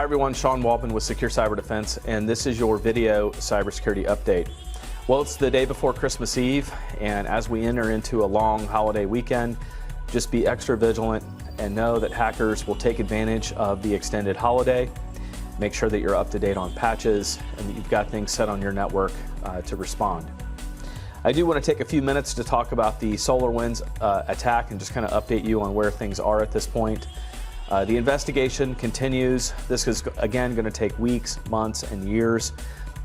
everyone, Sean Walpin with Secure Cyber Defense, and this is your video cybersecurity update. Well, it's the day before Christmas Eve, and as we enter into a long holiday weekend, just be extra vigilant and know that hackers will take advantage of the extended holiday. Make sure that you're up to date on patches and that you've got things set on your network to respond. I do want to take a few minutes to talk about the SolarWinds attack and just kind of update you on where things are at this point. The investigation continues. This is, again, going to take weeks, months, and years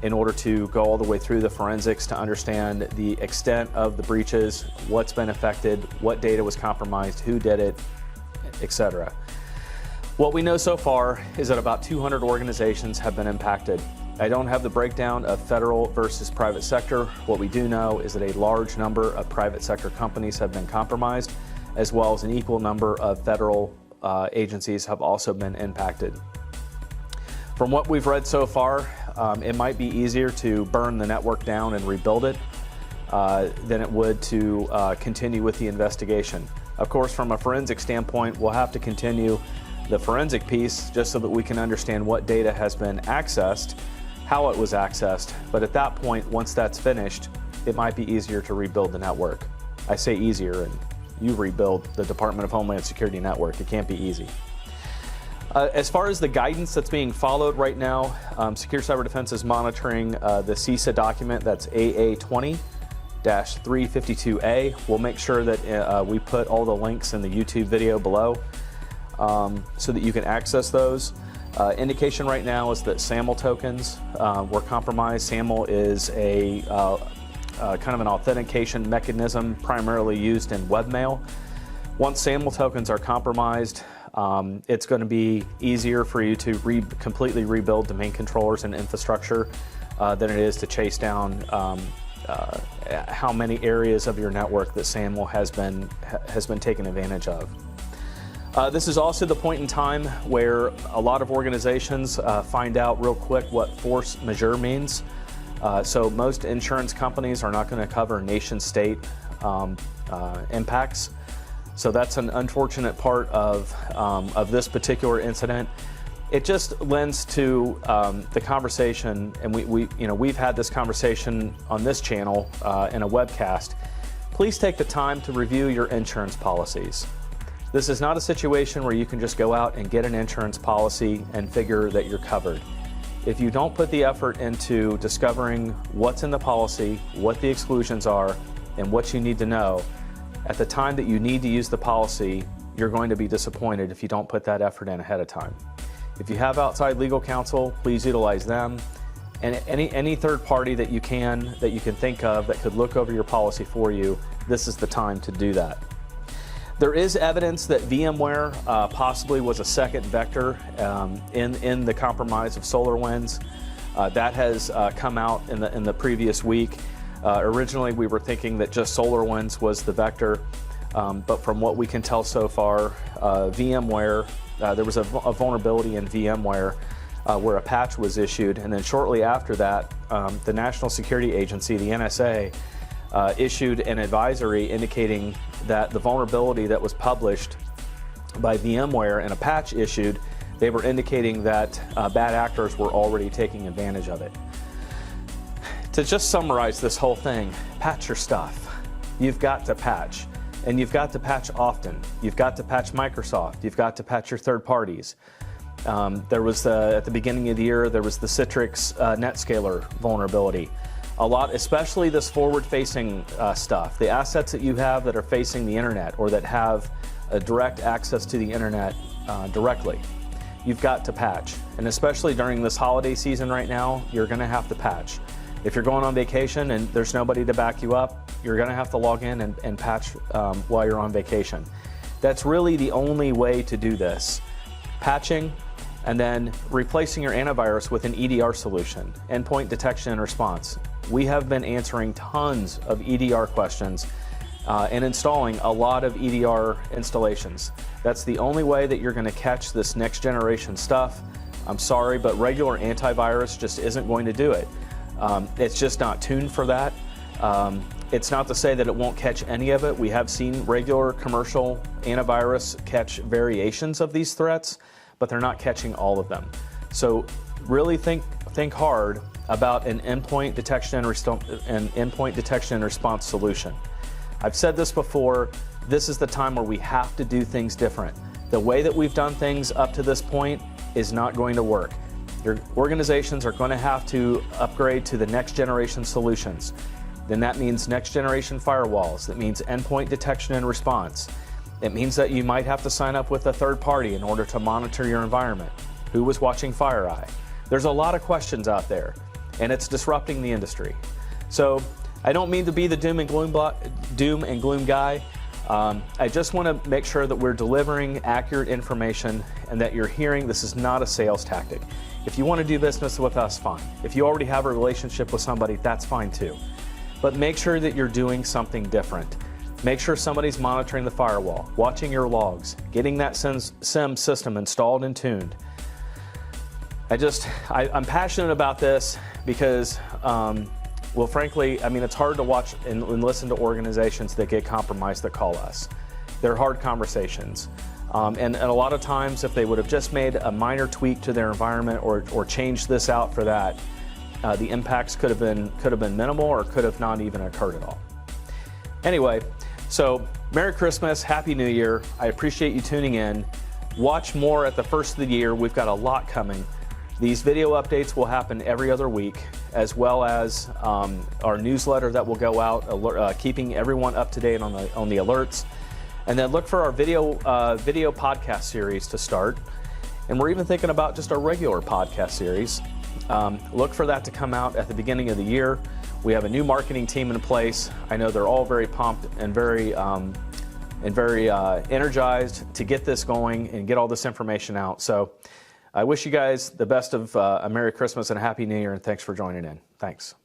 in order to go all the way through the forensics to understand the extent of the breaches, what's been affected, what data was compromised, who did it, etc. What we know so far is that about 200 organizations have been impacted. I don't have the breakdown of federal versus private sector. What we do know is that a large number of private sector companies have been compromised, as well as an equal number of federal agencies have also been impacted. From what we've read so far, it might be easier to burn the network down and rebuild it than it would to continue with the investigation. Of course, from a forensic standpoint, we'll have to continue the forensic piece just so that we can understand what data has been accessed, how it was accessed, but at that point, once that's finished, it might be easier to rebuild the network. I say easier, and you rebuild the Department of Homeland Security network. It can't be easy. As far as the guidance that's being followed right now, Secure Cyber Defense is monitoring the SECA document, that's AA20-352A. We'll make sure that we put all the links in the YouTube video below so that you can access those. Indication right now is that SAML tokens were compromised. SAML is a kind of an authentication mechanism primarily used in webmail. Once SAML tokens are compromised, it's going to be easier for you to completely rebuild domain controllers and infrastructure than it is to chase down how many areas of your network that SAML has been taken advantage of. This is also the point in time where a lot of organizations find out real quick what force majeure means. So most insurance companies are not going to cover nation-state impacts. So that's an unfortunate part of this particular incident. It just lends to the conversation, and we've had this conversation on this channel in a webcast. Please take the time to review your insurance policies. This is not a situation where you can just go out and get an insurance policy and figure that you're covered. If you don't put the effort into discovering what's in the policy, what the exclusions are, and what you need to know, at the time that you need to use the policy, you're going to be disappointed if you don't put that effort in ahead of time. If you have outside legal counsel, please utilize them. And any third party that you can think of that could look over your policy for you, this is the time to do that. There is evidence that VMware possibly was a second vector in the compromise of SolarWinds. That has come out in the previous week. Originally, we were thinking that just SolarWinds was the vector, but from what we can tell so far, VMware, there was a vulnerability in VMware where a patch was issued, and then shortly after that, the National Security Agency, the NSA, issued an advisory indicating that the vulnerability that was published by VMware and a patch issued, they were indicating that bad actors were already taking advantage of it. To just summarize this whole thing, patch your stuff. You've got to patch, and you've got to patch often. You've got to patch Microsoft. You've got to patch your third parties. There was, at the beginning of the year, there was the Citrix NetScaler vulnerability. A lot, especially this forward-facing stuff, the assets that you have that are facing the internet or that have a direct access to the internet directly, you've got to patch. And especially during this holiday season right now, you're going to have to patch. If you're going on vacation and there's nobody to back you up, you're going to have to log in and patch while you're on vacation. That's really the only way to do this. Patching, and then replacing your antivirus with an EDR solution, endpoint detection and response. We have been answering tons of EDR questions and installing a lot of EDR installations. That's the only way that you're going to catch this next generation stuff. I'm sorry, but regular antivirus just isn't going to do it. It's just not tuned for that. It's not to say that it won't catch any of it. We have seen regular commercial antivirus catch variations of these threats, but they're not catching all of them. So really think hard about an endpoint detection and response solution. I've said this before, this is the time where we have to do things different. The way that we've done things up to this point is not going to work. Your organizations are going to have to upgrade to the next generation solutions. Then that means next generation firewalls. That means endpoint detection and response. It means that you might have to sign up with a third party in order to monitor your environment. Who was watching FireEye? There's a lot of questions out there, and it's disrupting the industry. So I don't mean to be the doom and gloom guy. I just want to make sure that we're delivering accurate information and that you're hearing this is not a sales tactic. If you want to do business with us, fine. If you already have a relationship with somebody, that's fine too. But make sure that you're doing something different. Make sure somebody's monitoring the firewall, watching your logs, getting that SIM system installed and tuned. I'm passionate about this because, well, frankly, I mean, it's hard to watch and listen to organizations that get compromised that call us. They're hard conversations. And a lot of times, if they would have just made a minor tweak to their environment or changed this out for that, the impacts could have been minimal or could have not even occurred at all. Anyway, so Merry Christmas, Happy New Year. I appreciate you tuning in. Watch more at the first of the year. We've got a lot coming. These video updates will happen every other week, as well as our newsletter that will go out, keeping everyone up to date on the alerts. And then look for our video podcast series to start. And we're even thinking about just a regular podcast series. Look for that to come out at the beginning of the year. We have a new marketing team in place. I know they're all very pumped and very energized to get this going and get all this information out. So I wish you guys the best of a Merry Christmas and a Happy New Year, and thanks for joining in. Thanks.